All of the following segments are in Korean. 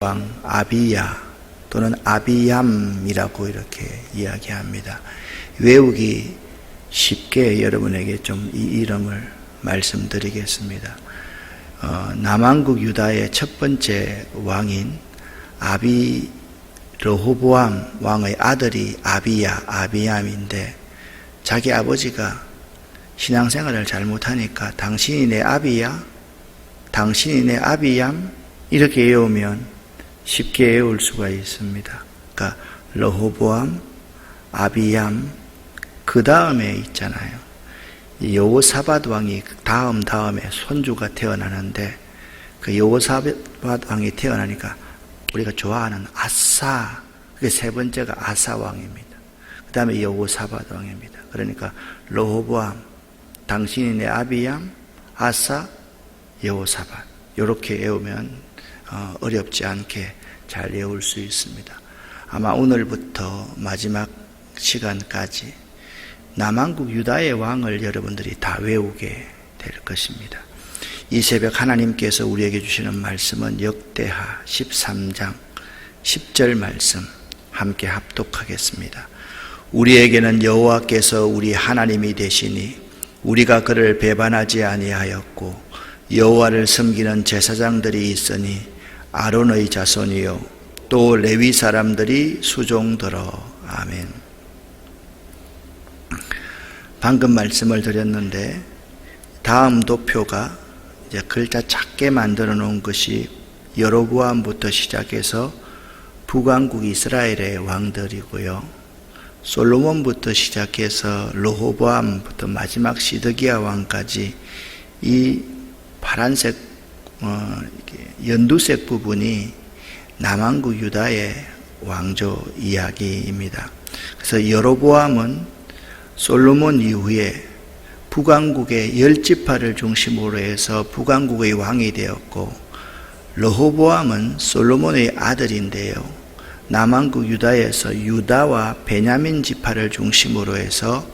왕 아비야 또는 아비얌이라고 이렇게 이야기합니다. 외우기 쉽게 여러분에게 좀 이 이름을 말씀드리겠습니다. 남왕국 유다의 첫 번째 왕인 르호보암 왕의 아들이 아비얌인데, 자기 아버지가 신앙생활을 잘못하니까 당신이 내 아비야? 당신이 내 아비얌? 이렇게 외우면 쉽게 외울 수가 있습니다. 그러니까 르호보암, 아비얌, 그 다음에 있잖아요. 여호사밧 왕이 다음에 손주가 태어나는데, 그 여호사밧 왕이 태어나니까 우리가 좋아하는 아사, 그게 세 번째가 아사 왕입니다. 그 다음에 여호사밧 왕입니다. 그러니까 르호보암, 당신이 내 아비얌, 아사, 여호사밧, 이렇게 외우면 어렵지 않게 잘 외울 수 있습니다. 아마 오늘부터 마지막 시간까지 남왕국 유다의 왕을 여러분들이 다 외우게 될 것입니다. 이 새벽 하나님께서 우리에게 주시는 말씀은 역대하 13장 10절 말씀 함께 합독하겠습니다. 우리에게는 여호와께서 우리 하나님이 되시니 우리가 그를 배반하지 아니하였고 여호와를 섬기는 제사장들이 있으니 아론의 자손이요 또 레위 사람들이 수종들어. 아멘. 방금 말씀을 드렸는데, 다음 도표가 이제 글자 작게 만들어 놓은 것이 여로보암부터 시작해서 북왕국 이스라엘의 왕들이고요, 솔로몬부터 시작해서 르호보암부터 마지막 시드기야 왕까지 이 파란색 연두색 부분이 남왕국 유다의 왕조 이야기입니다. 그래서 여로보암은 솔로몬 이후에 북왕국의 10지파를 중심으로 해서 북왕국의 왕이 되었고, 르호보암은 솔로몬의 아들인데요, 남왕국 유다에서 유다와 베냐민 지파를 중심으로 해서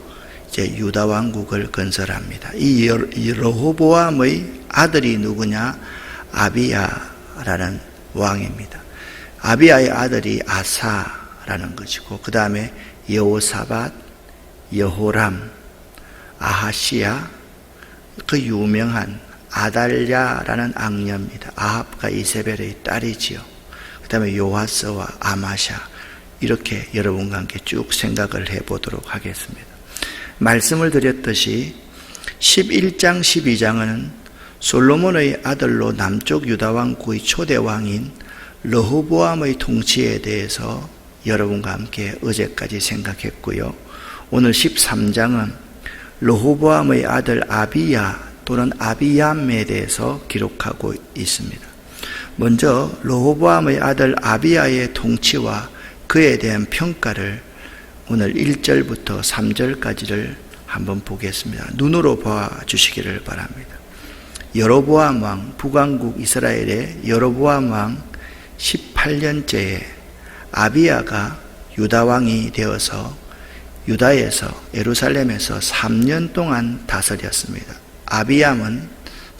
이제 유다 왕국을 건설합니다. 이 르호보암의 아들이 누구냐? 아비야라는 왕입니다. 아비야의 아들이 아사라는 것이고, 그 다음에 여호사밧, 여호람, 아하시야, 그 유명한 아달랴라는 악녀입니다. 아합과 이세벨의 딸이지요. 그 다음에 요하스와 아마샤, 이렇게 여러분과 함께 쭉 생각을 해보도록 하겠습니다. 말씀을 드렸듯이 11장 12장은 솔로몬의 아들로 남쪽 유다왕국의 초대왕인 르호보암의 통치에 대해서 여러분과 함께 어제까지 생각했고요, 오늘 13장은 르호보암의 아들 아비야 또는 아비얌에 대해서 기록하고 있습니다. 먼저 르호보암의 아들 아비야의 통치와 그에 대한 평가를 오늘 1절부터 3절까지를 한번 보겠습니다. 눈으로 봐주시기를 바랍니다. 여로보암 왕, 북왕국 이스라엘의 여로보암 왕 18년째에 아비야가 유다 왕이 되어서 유다에서 예루살렘에서 3년 동안 다스렸습니다. 아비얌은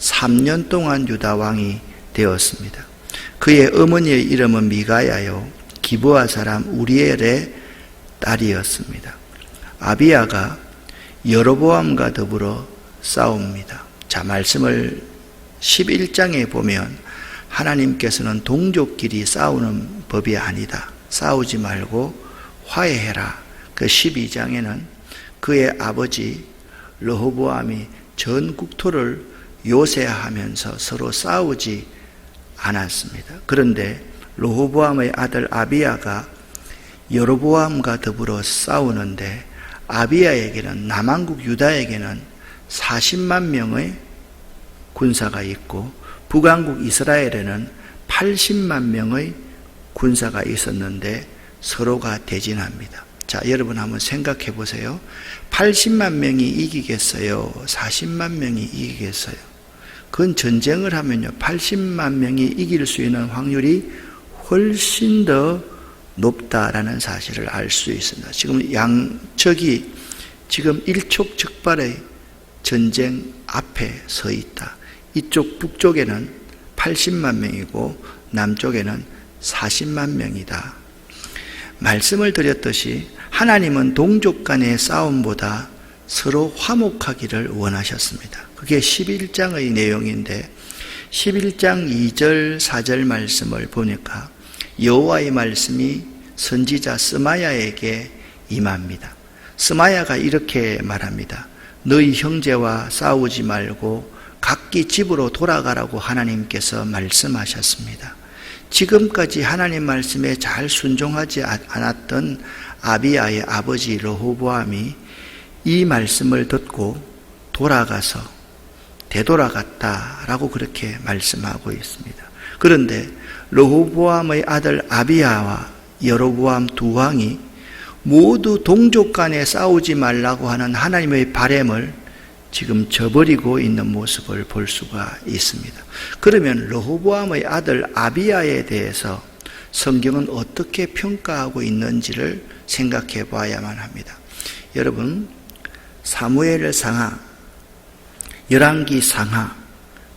3년 동안 유다 왕이 되었습니다. 그의 어머니의 이름은 미가야요 기브아 사람 우리엘의 딸이었습니다. 아비야가 여로보암과 더불어 싸웁니다. 자, 말씀을 11장에 보면 하나님께서는 동족끼리 싸우는 법이 아니다, 싸우지 말고 화해해라. 그 12장에는 그의 아버지 르호보암이 전 국토를 요새하면서 서로 싸우지 않았습니다. 그런데 르호보암의 아들 아비야가 여로보암과 더불어 싸우는데, 아비야에게는, 남왕국 유다에게는 40만 명의 군사가 있고 북왕국 이스라엘에는 80만 명의 군사가 있었는데 서로가 대진합니다. 자, 여러분 한번 생각해 보세요. 80만 명이 이기겠어요? 40만 명이 이기겠어요? 그건 전쟁을 하면요, 80만 명이 이길 수 있는 확률이 훨씬 더 높다라는 사실을 알 수 있습니다. 지금 양측이 지금 일촉즉발의 전쟁 앞에 서 있다. 이쪽 북쪽에는 80만 명이고 남쪽에는 40만 명이다. 말씀을 드렸듯이 하나님은 동족 간의 싸움보다 서로 화목하기를 원하셨습니다. 그게 11장의 내용인데 11장 2절 4절 말씀을 보니까 여호와의 말씀이 선지자 스마야에게 임합니다. 스마야가 이렇게 말합니다. 너희 형제와 싸우지 말고 각기 집으로 돌아가라고 하나님께서 말씀하셨습니다. 지금까지 하나님 말씀에 잘 순종하지 않았던 아비야의 아버지 르호보암이 이 말씀을 듣고 돌아가서 되돌아갔다라고 그렇게 말씀하고 있습니다. 그런데 르호보암의 아들 아비야와 여로보암 두 왕이 모두 동족 간에 싸우지 말라고 하는 하나님의 바램을 지금 저버리고 있는 모습을 볼 수가 있습니다. 그러면 르호보암의 아들 아비야에 대해서 성경은 어떻게 평가하고 있는지를 생각해 봐야만 합니다. 여러분, 사무엘 상하, 열왕기 상하,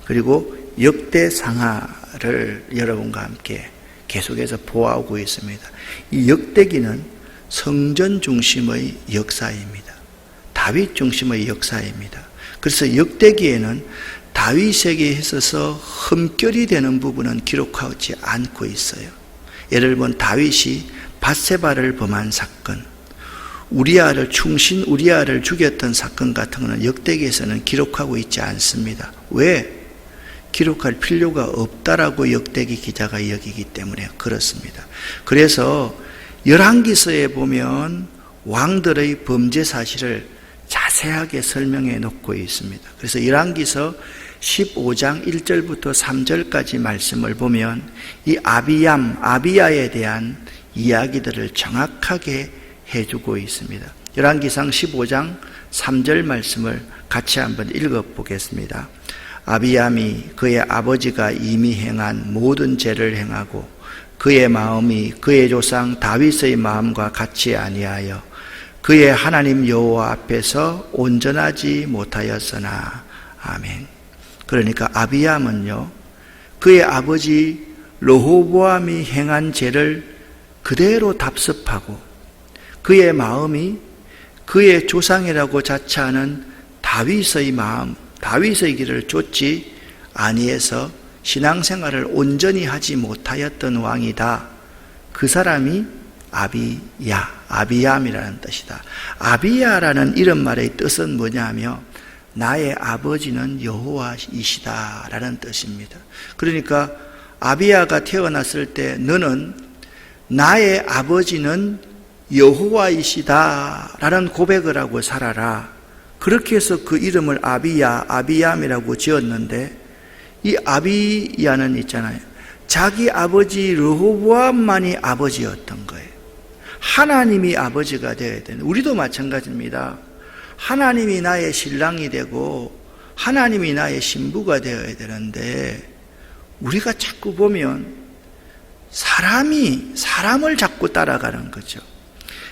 그리고 역대 상하를 여러분과 함께 계속해서 보아오고 있습니다. 이 역대기는 성전 중심의 역사입니다. 다윗 중심의 역사입니다. 그래서 역대기에는 다윗에게 있어서 흠결이 되는 부분은 기록하지 않고 있어요. 예를 들면 다윗이 밧세바를 범한 사건, 충신 우리아를 죽였던 사건 같은 것은 역대기에서는 기록하고 있지 않습니다. 왜? 기록할 필요가 없다라고 역대기 기자가 여기기 때문에 그렇습니다. 그래서 열왕기서에 보면 왕들의 범죄 사실을 자세하게 설명해 놓고 있습니다. 그래서 열왕기서 15장 1절부터 3절까지 말씀을 보면 이 아비야에 대한 이야기들을 정확하게 해주고 있습니다. 열왕기상 15장 3절 말씀을 같이 한번 읽어보겠습니다. 아비얌이 그의 아버지가 이미 행한 모든 죄를 행하고 그의 마음이 그의 조상 다윗의 마음과 같이 아니하여 그의 하나님 여호와 앞에서 온전하지 못하였으나. 아멘. 그러니까 아비얌은요, 그의 아버지 르호보암이 행한 죄를 그대로 답습하고 그의 마음이 그의 조상이라고 자처하는 다윗의 마음, 다윗의 길을 쫓지 아니해서 신앙생활을 온전히 하지 못하였던 왕이다. 그 사람이 아비얌이라는 뜻이다. 아비야라는 이름말의 뜻은 뭐냐며 나의 아버지는 여호와이시다 라는 뜻입니다. 그러니까 아비야가 태어났을 때 너는 나의 아버지는 여호와이시다 라는 고백을 하고 살아라. 그렇게 해서 그 이름을 아비얌이라고 지었는데 이 아비야는 있잖아요. 자기 아버지 르호보암만이 아버지였던 거예요. 하나님이 아버지가 되어야 되는, 우리도 마찬가지입니다. 하나님이 나의 신랑이 되고 하나님이 나의 신부가 되어야 되는데 우리가 자꾸 보면 사람을 자꾸 따라가는 거죠.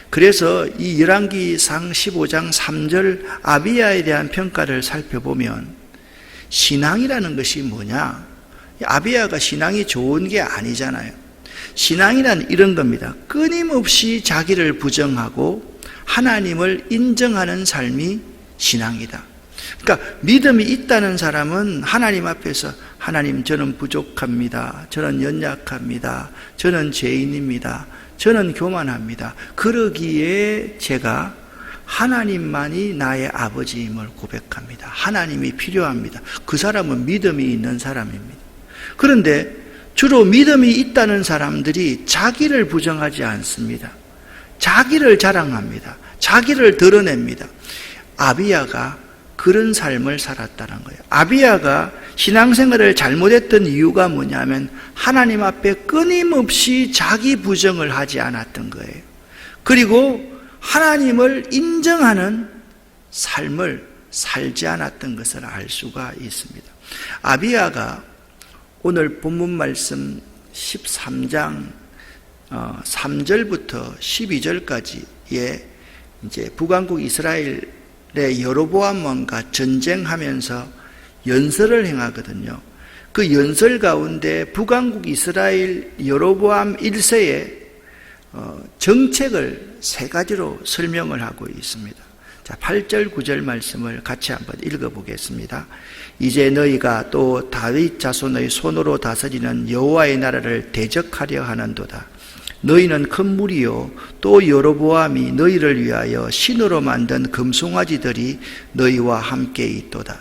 그래서 이 열왕기상 15장 3절 아비야에 대한 평가를 살펴보면 신앙이라는 것이 뭐냐? 아비야가 신앙이 좋은 게 아니잖아요. 신앙이란 이런 겁니다. 끊임없이 자기를 부정하고 하나님을 인정하는 삶이 신앙이다. 그러니까 믿음이 있다는 사람은 하나님 앞에서 하나님, 저는 부족합니다. 저는 연약합니다. 저는 죄인입니다. 저는 교만합니다. 그러기에 제가 하나님만이 나의 아버지임을 고백합니다. 하나님이 필요합니다. 그 사람은 믿음이 있는 사람입니다. 그런데 주로 믿음이 있다는 사람들이 자기를 부정하지 않습니다. 자기를 자랑합니다. 자기를 드러냅니다. 아비야가 그런 삶을 살았다는 거예요. 아비야가 신앙생활을 잘못했던 이유가 뭐냐면 하나님 앞에 끊임없이 자기 부정을 하지 않았던 거예요. 그리고 하나님을 인정하는 삶을 살지 않았던 것을 알 수가 있습니다. 아비야가 오늘 본문 말씀 13장 3절부터 12절까지의 이제 북왕국 이스라엘의 여로보암 왕과 전쟁하면서 연설을 행하거든요. 그 연설 가운데 북왕국 이스라엘 여로보암 1세의 정책을 세 가지로 설명을 하고 있습니다. 자, 8절 9절 말씀을 같이 한번 읽어보겠습니다. 이제 너희가 또 다윗 자손의 손으로 다스리는 여호와의 나라를 대적하려 하는도다. 너희는 큰 무리요 또 여로보암이 너희를 위하여 신으로 만든 금송아지들이 너희와 함께 있도다.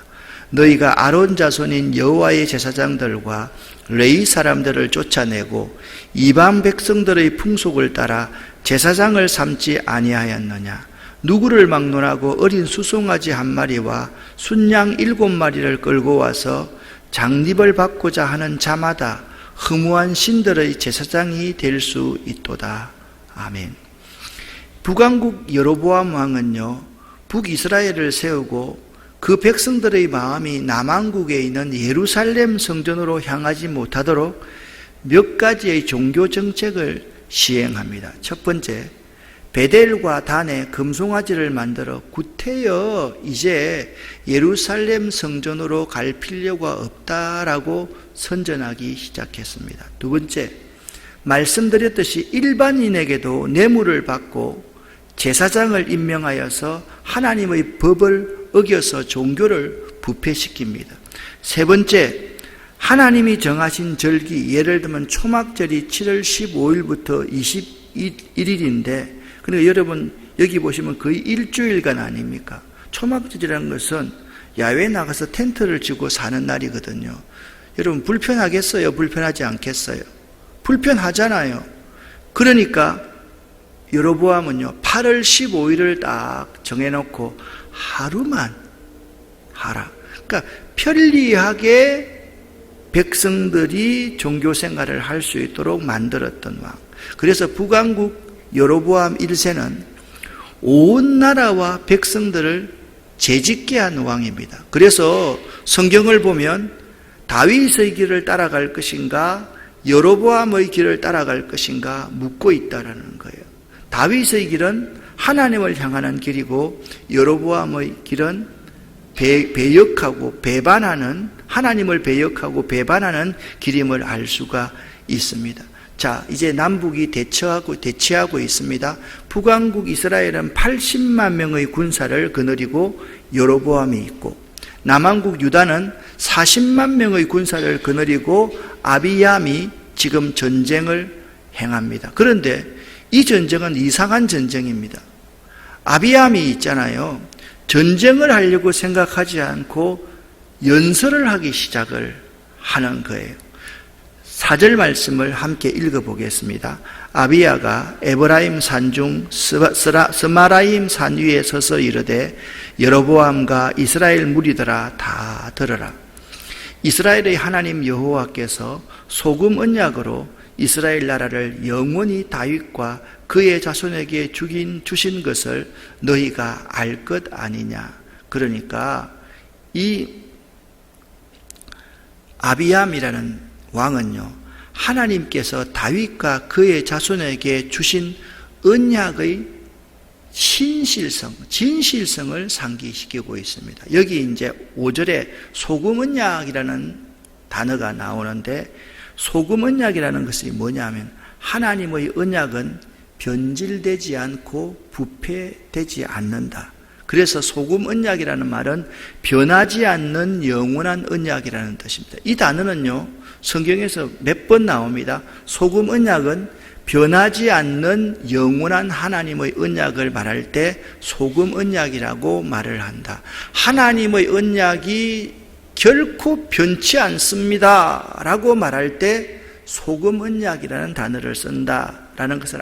너희가 아론 자손인 여호와의 제사장들과 레위 사람들을 쫓아내고 이방 백성들의 풍속을 따라 제사장을 삼지 아니하였느냐. 누구를 막론하고 어린 수송아지 한 마리와 순양 7마리를 끌고 와서 장립을 받고자 하는 자마다 허무한 신들의 제사장이 될 수 있도다. 아멘. 북왕국 여로보암 왕은요, 북이스라엘을 세우고 그 백성들의 마음이 남왕국에 있는 예루살렘 성전으로 향하지 못하도록 몇 가지의 종교 정책을 시행합니다. 첫 번째, 베델과 단에 금송아지를 만들어 구태여 이제 예루살렘 성전으로 갈 필요가 없다라고 선전하기 시작했습니다. 두 번째, 말씀드렸듯이 일반인에게도 뇌물을 받고 제사장을 임명하여서 하나님의 법을 어겨서 종교를 부패시킵니다. 세 번째, 하나님이 정하신 절기, 예를 들면 초막절이 7월 15일부터 21일인데 그러니까 여러분 여기 보시면 거의 일주일간 아닙니까? 초막절이라는 것은 야외에 나가서 텐트를 치고 사는 날이거든요. 여러분 불편하겠어요? 불편하지 않겠어요? 불편하잖아요. 그러니까 여로보암은요 8월 15일을 딱 정해놓고 하루만 하라. 그러니까 편리하게 백성들이 종교 생활을 할 수 있도록 만들었던 왕. 그래서 북왕국 여로보암 1세는 온 나라와 백성들을 재짓게 한 왕입니다. 그래서 성경을 보면 다윗의 길을 따라갈 것인가 여로보암의 길을 따라갈 것인가 묻고 있다라는 거예요. 다윗의 길은 하나님을 향하는 길이고 여로보암의 길은 배역하고 배반하는, 하나님을 배역하고 배반하는 길임을 알 수가 있습니다. 자, 이제 남북이 대치하고 있습니다. 북왕국 이스라엘은 80만 명의 군사를 거느리고 여로보암이 있고, 남왕국 유다는 40만 명의 군사를 거느리고 아비얌이 지금 전쟁을 행합니다. 그런데 이 전쟁은 이상한 전쟁입니다. 아비얌이 있잖아요. 전쟁을 하려고 생각하지 않고 연설을 하기 시작을 하는 거예요. 4절 말씀을 함께 읽어보겠습니다. 아비야가 에브라임 산중 스마라임 산 위에 서서 이르되 여로보암과 이스라엘 무리들아 다 들으라. 이스라엘의 하나님 여호와께서 소금 언약으로 이스라엘 나라를 영원히 다윗과 그의 자손에게 주신 것을 너희가 알 것 아니냐. 그러니까 이 아비얌이라는 왕은요, 하나님께서 다윗과 그의 자손에게 주신 언약의 신실성, 진실성을 상기시키고 있습니다. 여기 이제 5절에 소금 언약이라는 단어가 나오는데, 소금 언약이라는 것이 뭐냐면 하나님의 언약은 변질되지 않고 부패되지 않는다. 그래서 소금 언약이라는 말은 변하지 않는 영원한 언약이라는 뜻입니다. 이 단어는요, 성경에서 몇 번 나옵니다. 소금 언약은 변하지 않는 영원한 하나님의 언약을 말할 때 소금 언약이라고 말을 한다. 하나님의 언약이 결코 변치 않습니다 라고 말할 때 소금 언약이라는 단어를 쓴다라는 것을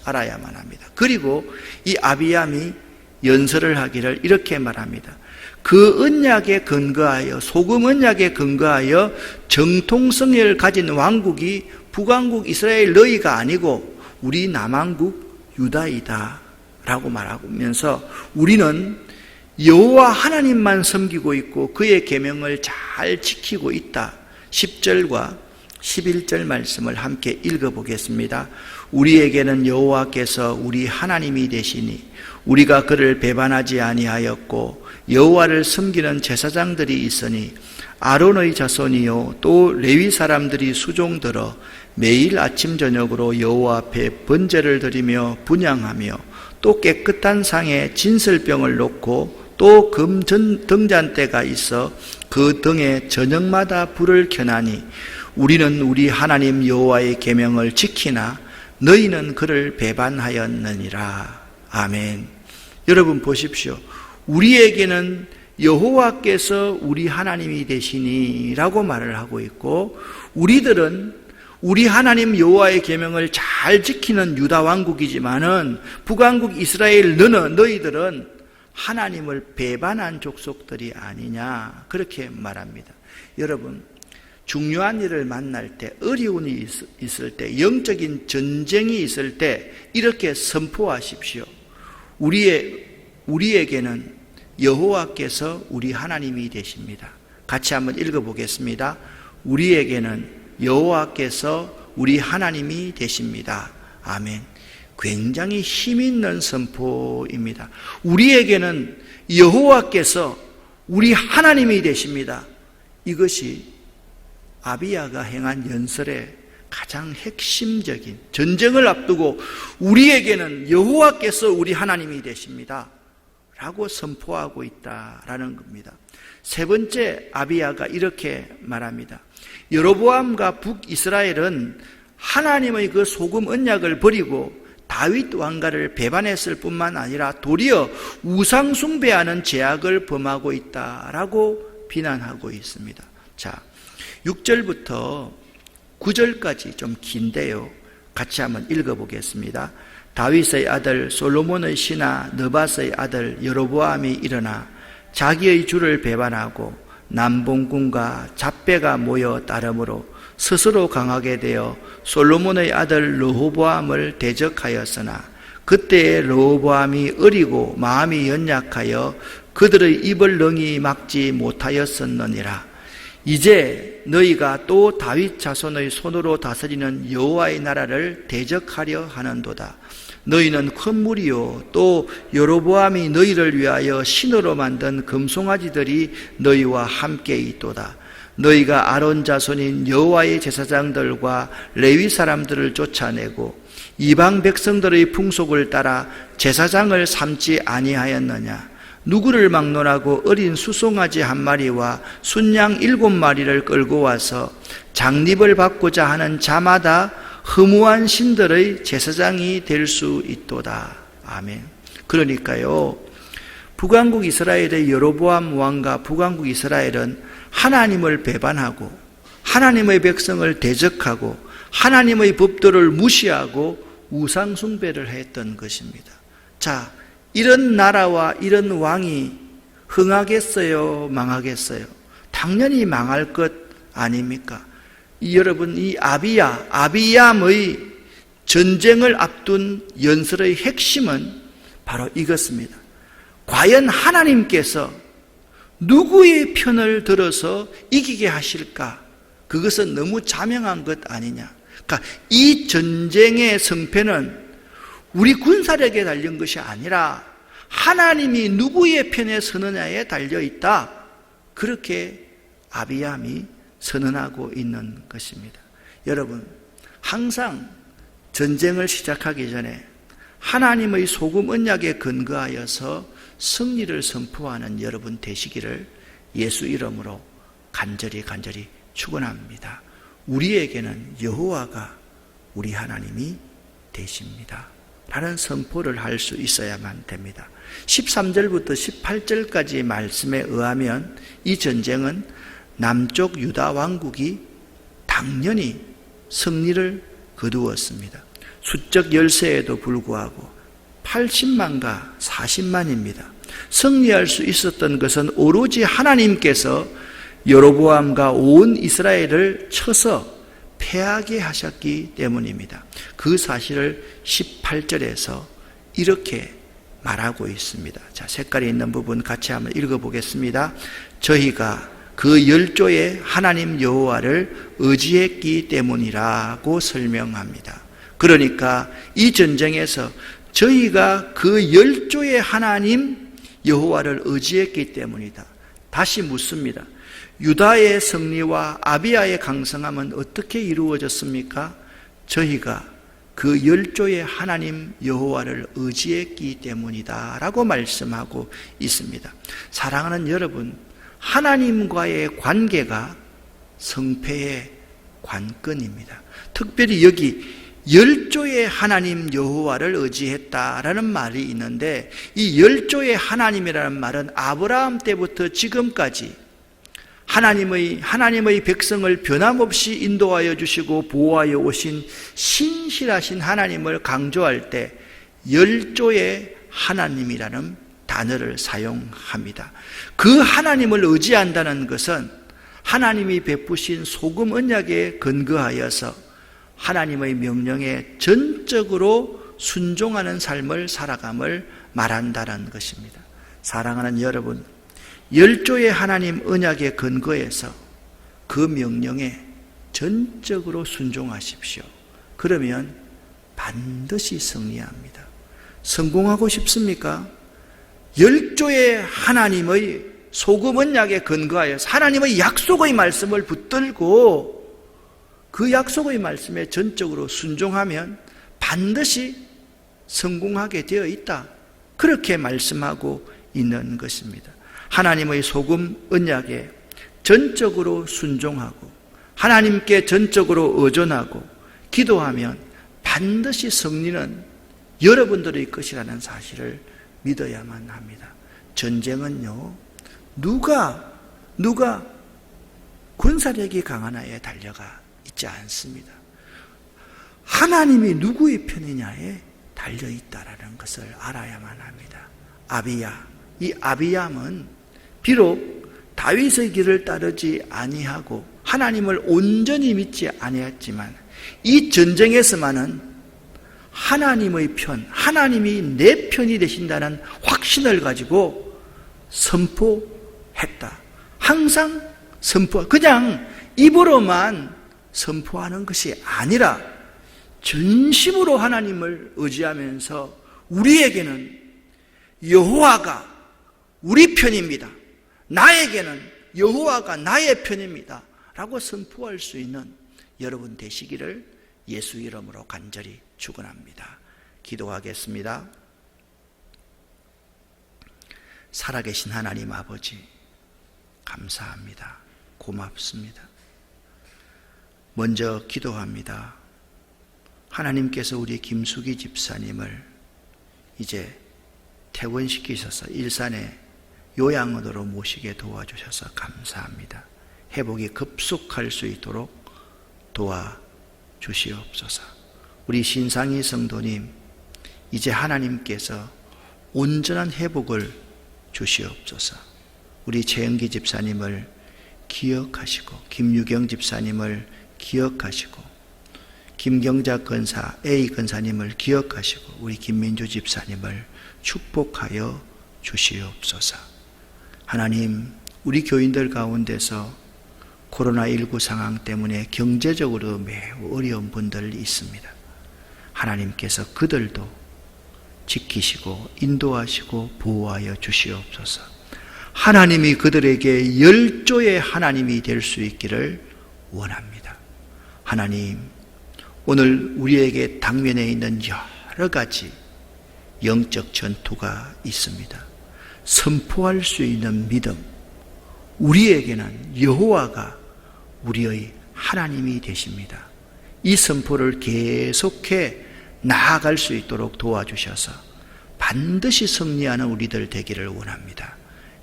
알아야만 합니다. 그리고 이 아비얌이 연설을 하기를 이렇게 말합니다. 그 언약에 근거하여, 소금 언약에 근거하여 정통성을 가진 왕국이 북왕국 이스라엘 너희가 아니고 우리 남왕국 유다이다 라고 말하면서 우리는 여호와 하나님만 섬기고 있고 그의 계명을 잘 지키고 있다. 10절과 11절 말씀을 함께 읽어보겠습니다. 우리에게는 여호와께서 우리 하나님이 되시니 우리가 그를 배반하지 아니하였고 여호와를 섬기는 제사장들이 있으니 아론의 자손이요 또 레위 사람들이 수종들어 매일 아침 저녁으로 여호와 앞에 번제를 드리며 분향하며 또 깨끗한 상에 진설병을 놓고 또 금 등잔대가 있어 그 등에 저녁마다 불을 켜나니 우리는 우리 하나님 여호와의 계명을 지키나 너희는 그를 배반하였느니라. 아멘. 여러분 보십시오. 우리에게는 여호와께서 우리 하나님이 되시니 라고 말을 하고 있고, 우리들은 우리 하나님 여호와의 계명을 잘 지키는 유다 왕국이지만은 북왕국 이스라엘 너희들은 하나님을 배반한 족속들이 아니냐, 그렇게 말합니다. 여러분, 중요한 일을 만날 때, 어려움이 있을 때, 영적인 전쟁이 있을 때 이렇게 선포하십시오. 우리에게는 여호와께서 우리 하나님이 되십니다. 같이 한번 읽어보겠습니다. 우리에게는 여호와께서 우리 하나님이 되십니다. 아멘. 굉장히 힘있는 선포입니다. 우리에게는 여호와께서 우리 하나님이 되십니다. 이것이 아비야가 행한 연설의 가장 핵심적인, 전쟁을 앞두고 우리에게는 여호와께서 우리 하나님이 되십니다 라고 선포하고 있다라는 겁니다. 세 번째, 아비야가 이렇게 말합니다. 여로보암과 북이스라엘은 하나님의 그 소금 언약을 버리고 다윗 왕가를 배반했을 뿐만 아니라 도리어 우상 숭배하는 죄악을 범하고 있다라고 비난하고 있습니다. 자, 6절부터 9절까지 좀 긴데요, 같이 한번 읽어보겠습니다. 다윗의 아들 솔로몬의 신하 느밧의 아들 여로보암이 일어나 자기의 주를 배반하고 남봉군과 잡배가 모여 따름으로 스스로 강하게 되어 솔로몬의 아들 르호보암을 대적하였으나 그때의 르호보암이 어리고 마음이 연약하여 그들의 입을 능히 막지 못하였었느니라. 이제 너희가 또 다윗 자손의 손으로 다스리는 여호와의 나라를 대적하려 하는도다. 너희는 큰 무리요 또 여로보암이 너희를 위하여 신으로 만든 금송아지들이 너희와 함께 있도다. 너희가 아론 자손인 여호와의 제사장들과 레위 사람들을 쫓아내고 이방 백성들의 풍속을 따라 제사장을 삼지 아니하였느냐. 누구를 막론하고 어린 수송아지 한 마리와 순양 7마리를 끌고 와서 장립을 받고자 하는 자마다 허무한 신들의 제사장이 될 수 있도다. 아멘. 그러니까요, 북왕국 이스라엘의 여로보암 왕과 북왕국 이스라엘은 하나님을 배반하고 하나님의 백성을 대적하고 하나님의 법도를 무시하고 우상 숭배를 했던 것입니다. 자, 이런 나라와 이런 왕이 흥하겠어요, 망하겠어요? 당연히 망할 것 아닙니까? 여러분, 이 아비얌의 전쟁을 앞둔 연설의 핵심은 바로 이것입니다. 과연 하나님께서 누구의 편을 들어서 이기게 하실까? 그것은 너무 자명한 것 아니냐. 그러니까 이 전쟁의 승패는 우리 군사력에 달린 것이 아니라 하나님이 누구의 편에 서느냐에 달려있다. 그렇게 아비얌이 선언하고 있는 것입니다. 여러분, 항상 전쟁을 시작하기 전에 하나님의 소금 언약에 근거하여서 승리를 선포하는 여러분 되시기를 예수 이름으로 간절히 축원합니다. 우리에게는 여호와가 우리 하나님이 되십니다 라는 선포를 할 수 있어야만 됩니다. 13절부터 18절까지 말씀에 의하면 이 전쟁은 남쪽 유다 왕국이 당연히 승리를 거두었습니다. 수적 열세에도 불구하고 80만과 40만입니다. 승리할 수 있었던 것은 오로지 하나님께서 여로보암과 온 이스라엘을 쳐서 패하게 하셨기 때문입니다. 그 사실을 18절에서 이렇게 말하고 있습니다. 자, 색깔이 있는 부분 같이 한번 읽어보겠습니다. 저희가 그 열조의 하나님 여호와를 의지했기 때문이라고 설명합니다. 그러니까 이 전쟁에서 저희가 그 열조의 하나님 여호와를 의지했기 때문이다. 다시 묻습니다. 유다의 승리와 아비야의 강성함은 어떻게 이루어졌습니까? 저희가 그 열조의 하나님 여호와를 의지했기 때문이다 라고 말씀하고 있습니다. 사랑하는 여러분, 하나님과의 관계가 성패의 관건입니다. 특별히 여기 열조의 하나님 여호와를 의지했다라는 말이 있는데, 이 열조의 하나님이라는 말은 아브라함 때부터 지금까지 하나님의 백성을 변함없이 인도하여 주시고 보호하여 오신 신실하신 하나님을 강조할 때 열조의 하나님이라는 단어를 사용합니다. 그 하나님을 의지한다는 것은 하나님이 베푸신 소금 언약에 근거하여서 하나님의 명령에 전적으로 순종하는 삶을 살아감을 말한다는 것입니다. 사랑하는 여러분, 열조의 하나님 언약에 근거해서 그 명령에 전적으로 순종하십시오. 그러면 반드시 승리합니다. 성공하고 싶습니까? 열조의 하나님의 소금 언약에 근거하여서 하나님의 약속의 말씀을 붙들고 그 약속의 말씀에 전적으로 순종하면 반드시 성공하게 되어 있다. 그렇게 말씀하고 있는 것입니다. 하나님의 소금 언약에 전적으로 순종하고 하나님께 전적으로 의존하고 기도하면 반드시 승리는 여러분들의 것이라는 사실을 믿어야만 합니다. 전쟁은요, 누가 군사력이 강한 아에 달려가 있지 않습니다. 하나님이 누구의 편이냐에 달려있다라는 것을 알아야만 합니다. 아비야, 이 아비야는 비록 다윗의 길을 따르지 아니하고 하나님을 온전히 믿지 아니했지만 이 전쟁에서만은 하나님의 편, 하나님이 내 편이 되신다는 확신을 가지고 선포했다. 항상 그냥 입으로만 선포하는 것이 아니라 전심으로 하나님을 의지하면서 우리에게는 여호와가 우리 편입니다. 나에게는 여호와가 나의 편입니다. 라고 선포할 수 있는 여러분 되시기를 예수 이름으로 간절히 축원합니다. 기도하겠습니다. 살아계신 하나님 아버지, 감사합니다. 고맙습니다. 먼저 기도합니다. 하나님께서 우리 김숙희 집사님을 이제 퇴원시키셔서 일산에 요양원으로 모시게 도와주셔서 감사합니다. 회복이 급속할 수 있도록 도와주시옵소서. 우리 신상희 성도님, 이제 하나님께서 온전한 회복을 주시옵소서. 우리 최영기 집사님을 기억하시고 김유경 집사님을 기억하시고 김경자 권사, A 권사님을 기억하시고 우리 김민주 집사님을 축복하여 주시옵소서. 하나님, 우리 교인들 가운데서 코로나19 상황 때문에 경제적으로 매우 어려운 분들이 있습니다. 하나님께서 그들도 지키시고 인도하시고 보호하여 주시옵소서. 하나님이 그들에게 열조의 하나님이 될 수 있기를 원합니다. 하나님, 오늘 우리에게 당면에 있는 여러 가지 영적 전투가 있습니다. 선포할 수 있는 믿음, 우리에게는 여호와가 우리의 하나님이 되십니다. 이 선포를 계속해 나아갈 수 있도록 도와주셔서 반드시 승리하는 우리들 되기를 원합니다.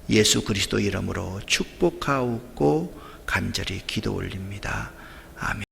예수 그리스도 이름으로 축복하옵고 간절히 기도 올립니다. 아멘.